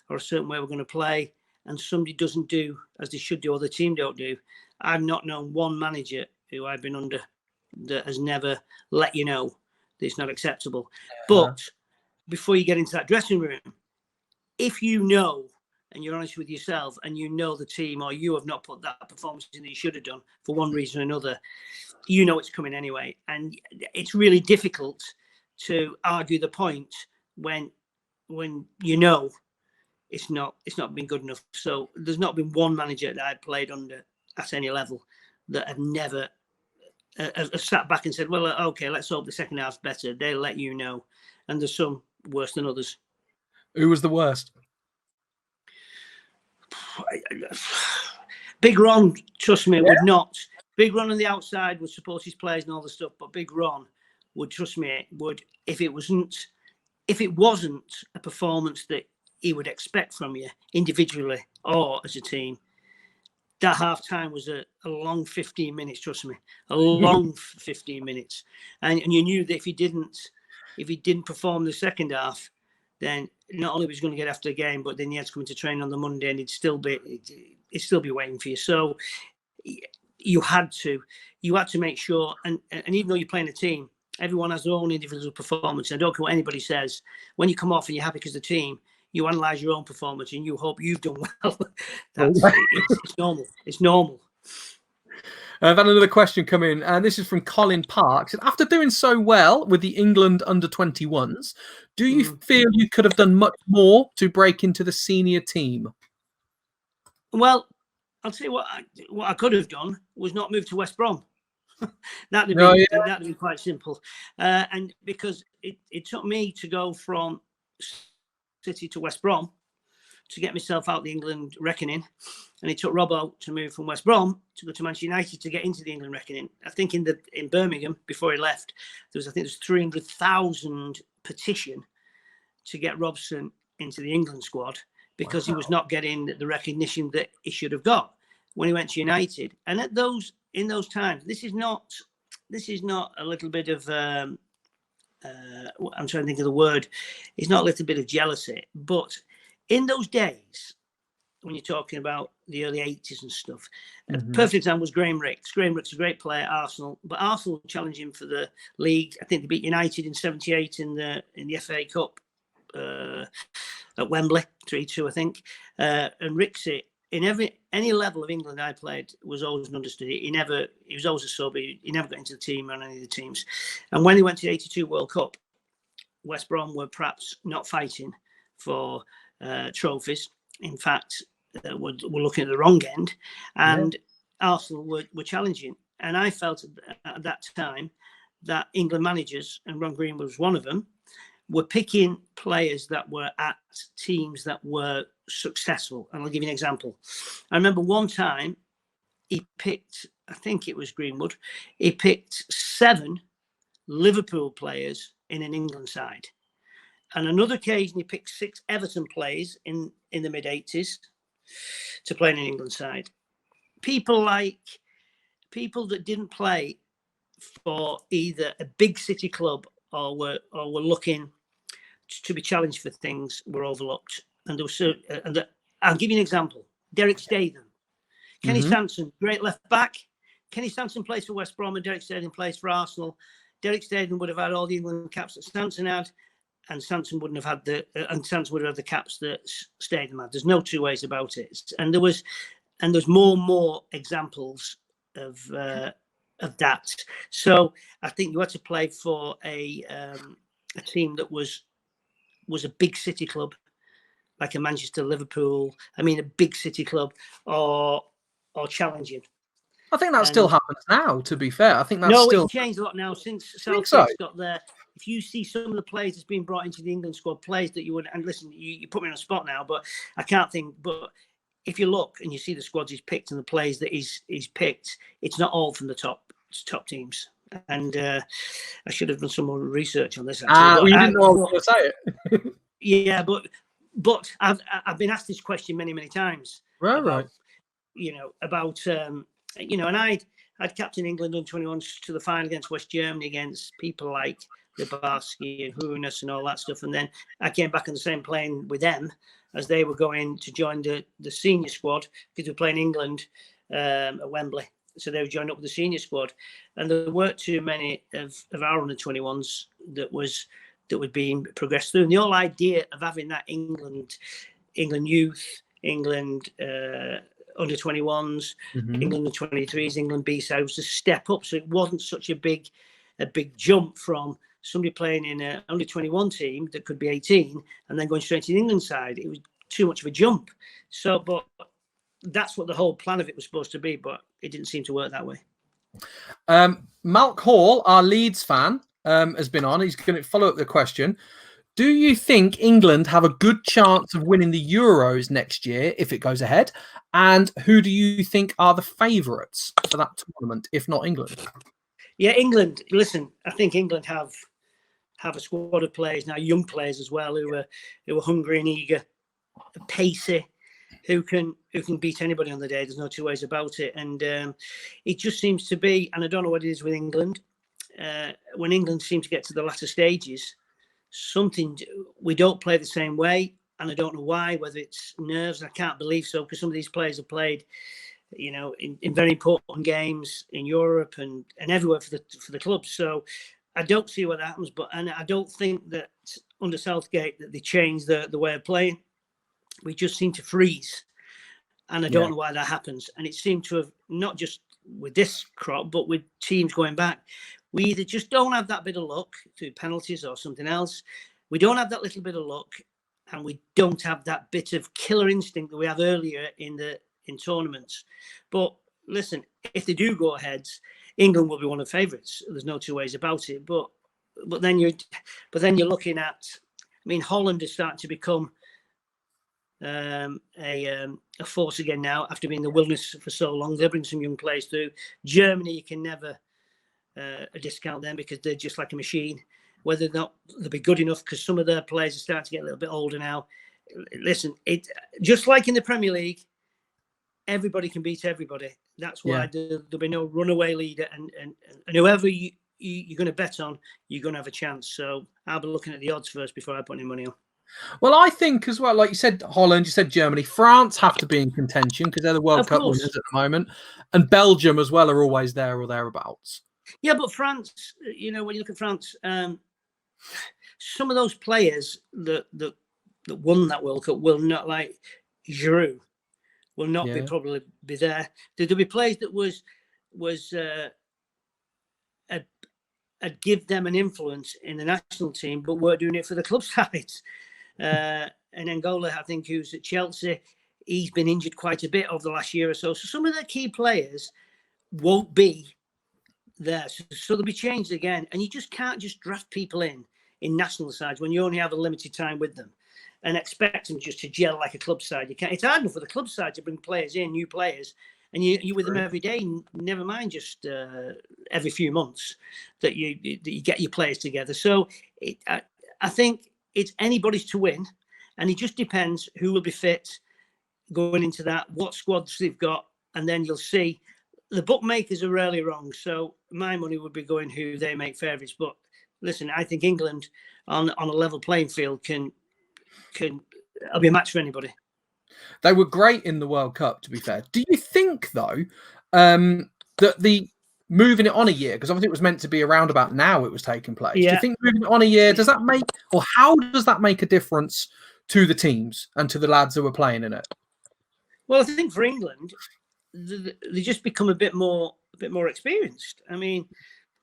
Speaker 2: or a certain way we're going to play, and somebody doesn't do as they should do or the team don't do, I've not known one manager who I've been under that has never let you know that it's not acceptable. But before you get into that dressing room, if you know and you're honest with yourself and you know the team or you have not put that performance in that you should have done for one reason or another, you know it's coming anyway. And it's really difficult to argue the point when you know it's not been good enough. So there's not been one manager that I've played under at any level that have never have sat back and said, well, okay, let's hope the second half's better. They'll let you know. And there's some worse than others.
Speaker 1: Who was the worst?
Speaker 2: Big Ron, trust me, would not. Big Ron on the outside would support his players and all the stuff, but Big Ron would, trust me, would if it wasn't a performance that he would expect from you individually or as a team. That half time was a long 15 minutes, trust me, a long 15 minutes. And you knew that if he didn't perform the second half, then not only was he going to get after the game, but then he had to come into training on the Monday and it'd still be waiting for you. So you had to make sure, and even though you're playing a team, everyone has their own individual performance. I don't care what anybody says. When you come off and you're happy because of the team, you analyse your own performance and you hope you've done well. It's normal. It's normal.
Speaker 1: I've had another question come in, and this is from Colin Parks. After doing so well with the England under-21s, do you feel you could have done much more to break into the senior team?
Speaker 2: Well, I'll tell you what I could have done was not move to West Brom. That'd be quite simple. And because it took me to go from City to West Brom to get myself out the England reckoning, and it took Robbo to move from West Brom to go to Manchester United to get into the England reckoning. I think in Birmingham before he left, there was 300,000 petition to get Robson into the England squad because he was not getting the recognition that he should have got when he went to United. And in those times, this is not a little bit of I'm trying to think of the word. It's not a little bit of jealousy, but in those days, when you're talking about the early 80s and stuff, a perfect example was Graham Ricks. Graham Ricks is a great player at Arsenal, but Arsenal challenged him for the league. I think they beat United in '78 in the FA Cup at Wembley, 3-2, I think. And Ricks, in any level of England I played, was always an understudy. He was always a sub. He never got into the team on any of the teams. And when he went to the '82 World Cup, West Brom were perhaps not fighting for trophies. In fact, we're looking at the wrong end, and Arsenal were challenging. And I felt at that time that England managers, and Ron Greenwood was one of them, were picking players that were at teams that were successful. And I'll give you an example. I remember one time he picked, I think it was Greenwood, he picked 7 Liverpool players in an England side. And another occasion, he picked 6 Everton players in the mid-80s to play in an England side. People that didn't play for either a big city club or were looking to be challenged for things were overlooked. And there was I'll give you an example. Derek Statham, Kenny Sansom, great left back. Kenny Sansom plays for West Brom and Derek Statham plays for Arsenal. Derek Statham would have had all the England caps that Sansom had, and Sansom wouldn't have had the caps that Statham had. There's no two ways about it. And there's more and more examples of that. So I think you had to play for a team that was a big city club, like a Manchester, Liverpool, I mean, a big city club, or challenging.
Speaker 1: I think that still happens now, to be fair. I think that's
Speaker 2: it's changed a lot now since Southgate's got there. If you see some of the players that's been brought into the England squad, players that you would, and listen, you put me on a spot now, but I can't think, but if you look and you see the squads he's picked and the players that he's picked, it's not all from the top teams. And I should have done some more research on this.
Speaker 1: Actually, you didn't know I was going to say it.
Speaker 2: Yeah, but I've been asked this question many times.
Speaker 1: Right.
Speaker 2: About and I'd captain England under-21s to the final against West Germany against people like Libarski and Hunas and all that stuff. And then I came back on the same plane with them as they were going to join the senior squad because we were playing England at Wembley. So they were joined up with the senior squad. And there weren't too many of our under-21s that were being progressed through. And the whole idea of having that England youth, England under-21s, England under-23s, England B-side was to step up. So it wasn't such a big jump from somebody playing in an under-21 team that could be 18 and then going straight to the England side. It was too much of a jump. So, but that's what the whole plan of it was supposed to be, but it didn't seem to work that way.
Speaker 1: Malk Hall, our Leeds fan, has been on. He's going to follow up the question. Do you think England have a good chance of winning the Euros next year if it goes ahead? And who do you think are the favourites for that tournament, if not England?
Speaker 2: Yeah, England. Listen, I think England have a squad of players now, young players as well, who are hungry and eager, pacey, who can beat anybody on the day. There's no two ways about it. And it just seems to be, and I don't know what it is with England, when England seem to get to the latter stages, we don't play the same way, and I don't know why, whether it's nerves. I can't believe so, because some of these players have played, in very important games in Europe and everywhere for the club. So I don't see what happens, and I don't think that under Southgate that they changed the way of playing. We just seem to freeze, and I don't know why that happens. And it seemed to have, not just with this crop, but with teams going back, we either just don't have that bit of luck through penalties or something else. We don't have that little bit of luck, and we don't have that bit of killer instinct that we have earlier in tournaments. But listen, if they do go ahead, England will be one of the favourites. There's no two ways about it. But then you're looking at, I mean, Holland is starting to become a force again now after being in the wilderness for so long. They'll bring some young players through. Germany, you can never discount them because they're just like a machine. Whether or not they'll be good enough, because some of their players are starting to get a little bit older now. Listen, it just like in the Premier League, everybody can beat everybody. That's why there'll be no runaway leader, and whoever you're going to bet on, you're going to have a chance. So I'll be looking at the odds first before I put any money on.
Speaker 1: Well, I think as well, like you said, Holland, you said Germany, France have to be in contention because they're the World Cup winners at the moment, and Belgium as well are always there or thereabouts. Yeah,
Speaker 2: but France, when you look at France, some of those players that won that World Cup will not, like Giroud, will not probably be there. There'll be players that was I'd give them an influence in the national team, but weren't doing it for the club sides. And Angola, I think, who's at Chelsea, he's been injured quite a bit over the last year or so. So some of the key players won't be there. So they'll be changed again. And you just can't just draft people in national sides when you only have a limited time with them and expect them just to gel like a club side. You can't. It's hard enough for the club side to bring players in, new players, and you're with them every day. Never mind just every few months that you get your players together. So I think it's anybody's to win, and it just depends who will be fit going into that, what squads they've got, and then you'll see. The bookmakers are rarely wrong, so my money would be going who they make favourites. But listen, I think England on a level playing field can it'll be a match for anybody.
Speaker 1: They were great in the World Cup, to be fair. Do you think, though, that the moving it on a year, because obviously it was meant to be around about now it was taking place. Yeah. Do you think moving it on a year, does that make, or how does that make a difference to the teams and to the lads who were playing in it?
Speaker 2: Well, I think for England, they just become a bit more experienced. I mean,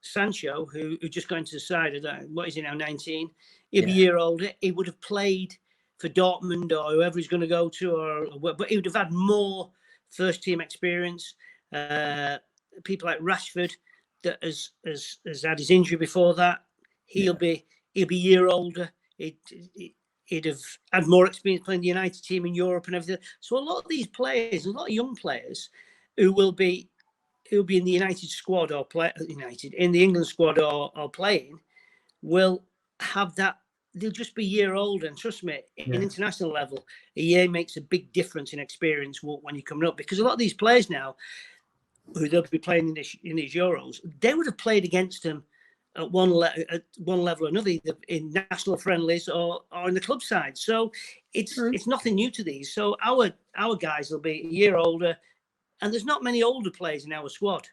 Speaker 2: Sancho, who just got into the side, what is he now, 19? He'll be a year older. He would have played for Dortmund or whoever he's going to go to, but he would have had more first team experience. People like Rashford that has had his injury before that. He'll be a year older. He'd have had more experience playing the United team in Europe and everything. So a lot of these players, a lot of young players who will be in the United squad or in the England squad or playing will have that. They'll just be a year older. And trust me, in international level, a year makes a big difference in experience when you're coming up. Because a lot of these players now, who they'll be playing in these Euros, they would have played against them at one level or another, either in national friendlies or in the club side. So it's nothing new to these. So our guys will be a year older, and there's not many older players in our squad.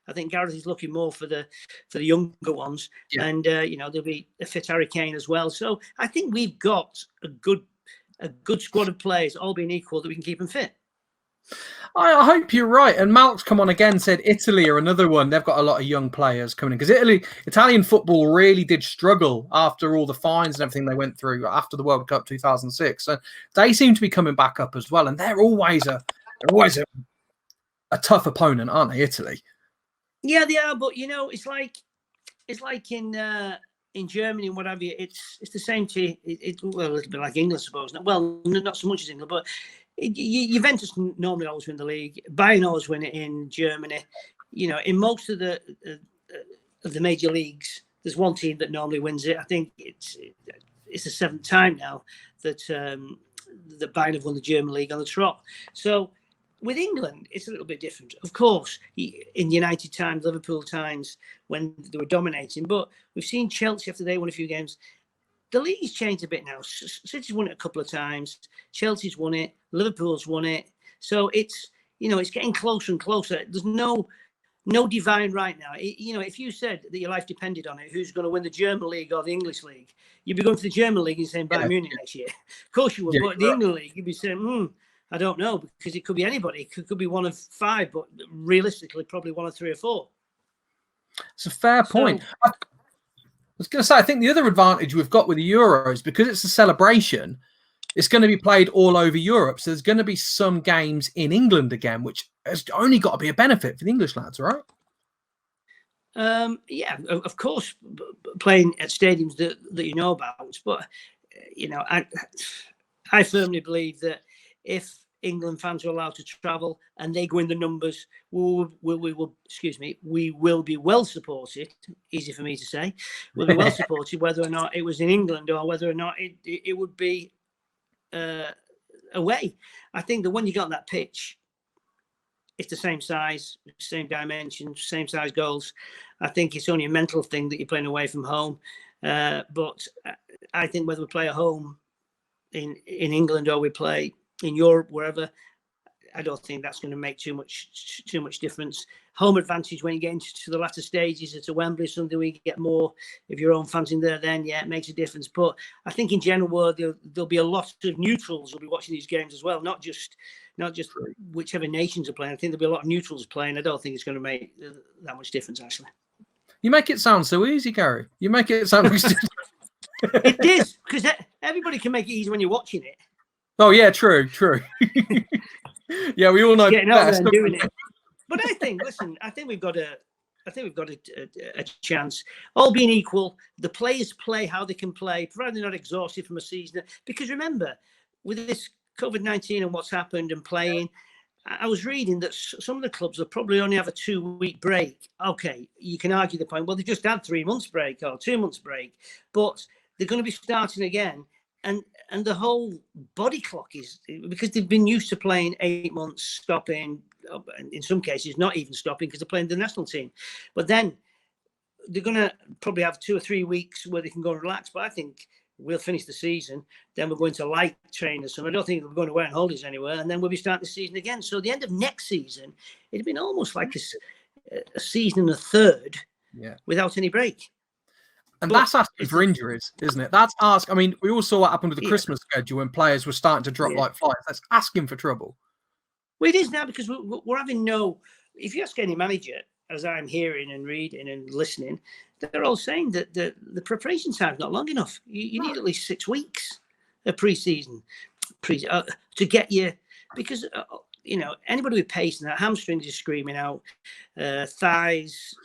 Speaker 2: I think Gareth is looking more for the younger ones, and there'll be a fit Harry Kane as well. So I think we've got a good squad of players, all being equal, that we can keep them fit.
Speaker 1: I hope you're right. And Malk's come on again, said Italy are another one. They've got a lot of young players coming in because Italian football really did struggle after all the fines and everything they went through after the World Cup 2006. So they seem to be coming back up as well. And they're always a tough opponent, aren't they, Italy? Yeah,
Speaker 2: they are. But it's like in Germany and what have you. It's the same to a little bit like England, I suppose. Well, not so much as England, but. Juventus normally always win the league. Bayern always win it in Germany. In most of the major leagues, there's one team that normally wins it. I think it's the seventh time now that the Bayern have won the German league on the trot. So with England, it's a little bit different. Of course, in United times, Liverpool times, when they were dominating, but we've seen Chelsea after they won a few games. The league's changed a bit now. City's won it a couple of times. Chelsea's won it. Liverpool's won it. So it's getting closer and closer. There's no divine right now. If you said that your life depended on it, who's going to win the German league or the English league, you'd be going for the German league and saying Bayern Munich next year. Of course you would. But the England league, you'd be saying, I don't know, because it could be anybody. It could be one of five, but realistically, probably one of three or four.
Speaker 1: It's a fair point. I was going to say, I think the other advantage we've got with the Euros, because it's a celebration, it's going to be played all over Europe. So there's going to be some games in England again, which has only got to be a benefit for the English lads, right?
Speaker 2: Yeah, of course, playing at stadiums that you know about. But, I firmly believe that if England fans are allowed to travel and they go in the numbers, we will be well supported. Easy for me to say. We'll be well supported, whether or not it was in England or whether or not it would be away. I think that when you got that pitch, it's the same size, same dimensions, same size goals. I think it's only a mental thing that you're playing away from home. But I think whether we play at home in England or we play in Europe, wherever, I don't think that's going to make too much difference. Home advantage when you get into the latter stages, it's a Wembley, something we get more of your own fans in there, then it makes a difference. But I think in general, there'll be a lot of neutrals who'll be watching these games as well, not just whichever nations are playing. I think there'll be a lot of neutrals playing. I don't think it's going to make that much difference, actually.
Speaker 1: You make it sound so easy, Gary. You make it sound
Speaker 2: It is, because everybody can make it easy when you're watching it.
Speaker 1: Oh yeah, true. Yeah, we all know.
Speaker 2: Getting out there and doing it. But I think we've got a chance. All being equal, the players play how they can play, provided they're not exhausted from a season. Because remember, with this COVID-19 and what's happened and playing, I was reading that some of the clubs will probably only have a 2-week break. Okay, you can argue the point. Well, they just had 3 months break or 2 months break, but they're going to be starting again. And the whole body clock is, because they've been used to playing 8 months, stopping, in some cases not even stopping because they're playing the national team. But then they're going to probably have 2 or 3 weeks where they can go and relax. But I think we'll finish the season, then we're going to light trainers. So I don't think we're going away on holidays anywhere. And then we'll be starting the season again. So the end of next season, it'd been almost like a season and a third without any break.
Speaker 1: And that's asking for injuries, isn't it? That's ask. I mean, we all saw what happened with the Christmas schedule when players were starting to drop like flies. That's asking for trouble.
Speaker 2: Well, it is now, because we're having if you ask any manager, as I'm hearing and reading and listening, they're all saying that the preparation time's not long enough. You need at least 6 weeks pre-season, to get you, because anybody with pace and that, hamstrings are screaming out, thighs,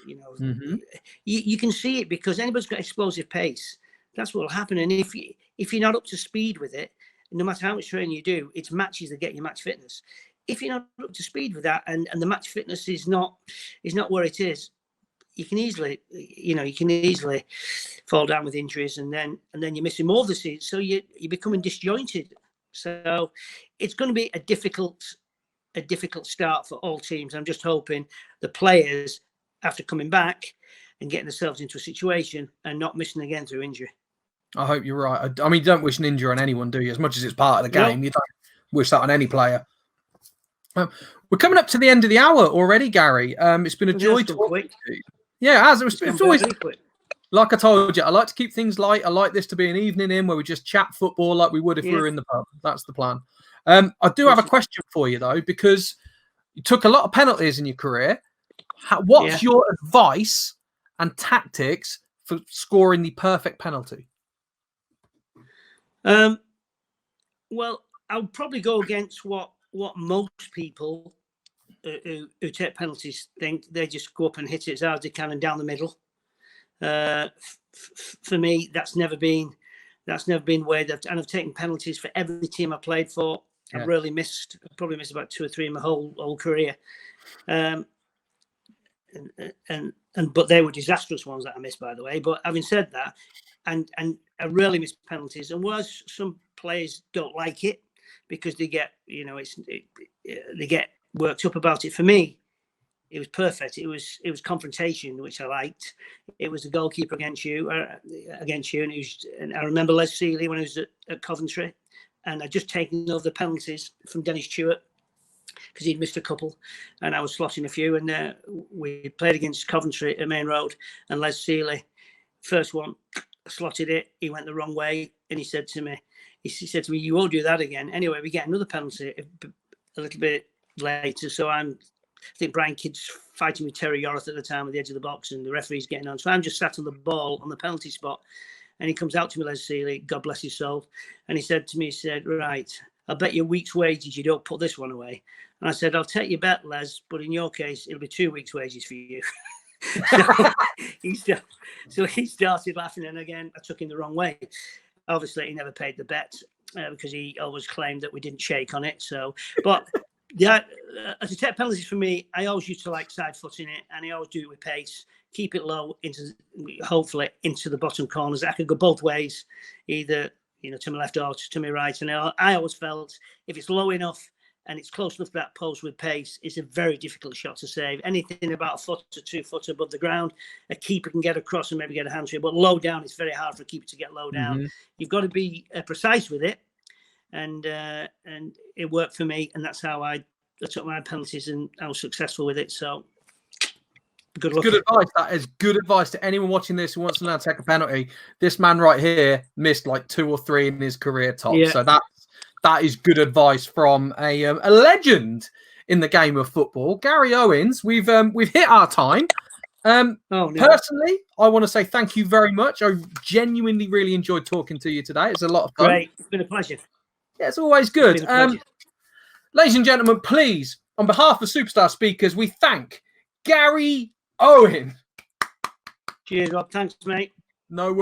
Speaker 2: you can see it, because anybody's got explosive pace, that's what will happen. And if you're not up to speed with it, no matter how much training you do, it's matches that get you match fitness. If you're not up to speed with that, and the match fitness is not where it is, you can easily fall down with injuries, and then you're missing more of the season, so you're becoming disjointed. So it's going to be a difficult start for all teams. I'm just hoping the players, after coming back and getting themselves into a situation and not missing again through injury.
Speaker 1: I hope you're right. I mean, you don't wish an injury on anyone, do you? As much as it's part of the game,
Speaker 2: No.
Speaker 1: You don't wish that on any player. We're coming up to the end of the hour already, Gary. It's been a joy talking to you. Yeah, it has. It's always quick. Like I told you, I like to keep things light. I like this to be an evening in where we just chat football like we would if we were in the pub. That's the plan. I do have a question for you, though, because you took a lot of penalties in your career. What's your advice and tactics for scoring the perfect penalty?
Speaker 2: Well, I'll probably go against what most people who take penalties think. They just go up and hit it as hard as they can and down the middle. For me, that's never been the way that, and I've taken penalties for every team I played for. I've probably missed about 2 or 3 in my whole career. But they were disastrous ones that I missed, by the way. But having said that, and I rarely miss penalties. And whereas some players don't like it because they get, they get worked up about it. For me, it was perfect. It was confrontation, which I liked. It was the goalkeeper against you, and I remember Les Seeley when I was at Coventry, and I'd just taken over the penalties from Dennis Stewart because he'd missed a couple, and I was slotting a few. And we played against Coventry at Main Road, and Les Seeley, first one, slotted it. He went the wrong way, and he said to me, "You won't do that again." Anyway, we get another penalty a little bit later. So I think Brian Kidd's fighting with Terry Yorath at the time at the edge of the box, and the referee's getting on. So I'm just sat on the ball on the penalty spot, and he comes out to me, Les Seeley, God bless his soul, and he said to me, "Right, I bet you a week's wages you don't put this one away." And I said, "I'll take your bet, Les, but in your case, it'll be 2 weeks' wages for you." So he started laughing, and again, I took him the wrong way. Obviously, he never paid the bet because he always claimed that we didn't shake on it. So, but as a take penalties for me, I always used to like side footing it, and I always do it with pace. Keep it low hopefully into the bottom corners. I could go both ways, either to my left or to my right. And I always felt if it's low enough and it's close enough to that post with pace, it's a very difficult shot to save. Anything about 1 foot to 2 foot above the ground, a keeper can get across and maybe get a hand to it. But low down, it's very hard for a keeper to get low down. Mm-hmm. You've got to be precise with it, and it worked for me, and that's how I took my penalties, and I was successful with it. So good luck.
Speaker 1: Good advice. That is good advice to anyone watching this who wants to learn to take a penalty. This man right here missed like 2 or 3 in his career top. Yeah. So that is good advice from a legend in the game of football, Gary Owens. We've hit our time. Personally, I want to say thank you very much. I genuinely really enjoyed talking to you today. It's a lot of fun.
Speaker 2: Great. It's been a pleasure.
Speaker 1: Yeah, it's always good. Ladies and gentlemen, please, on behalf of Superstar Speakers, we thank Gary Owen.
Speaker 2: Cheers, Rob. Thanks, mate.
Speaker 1: No worries.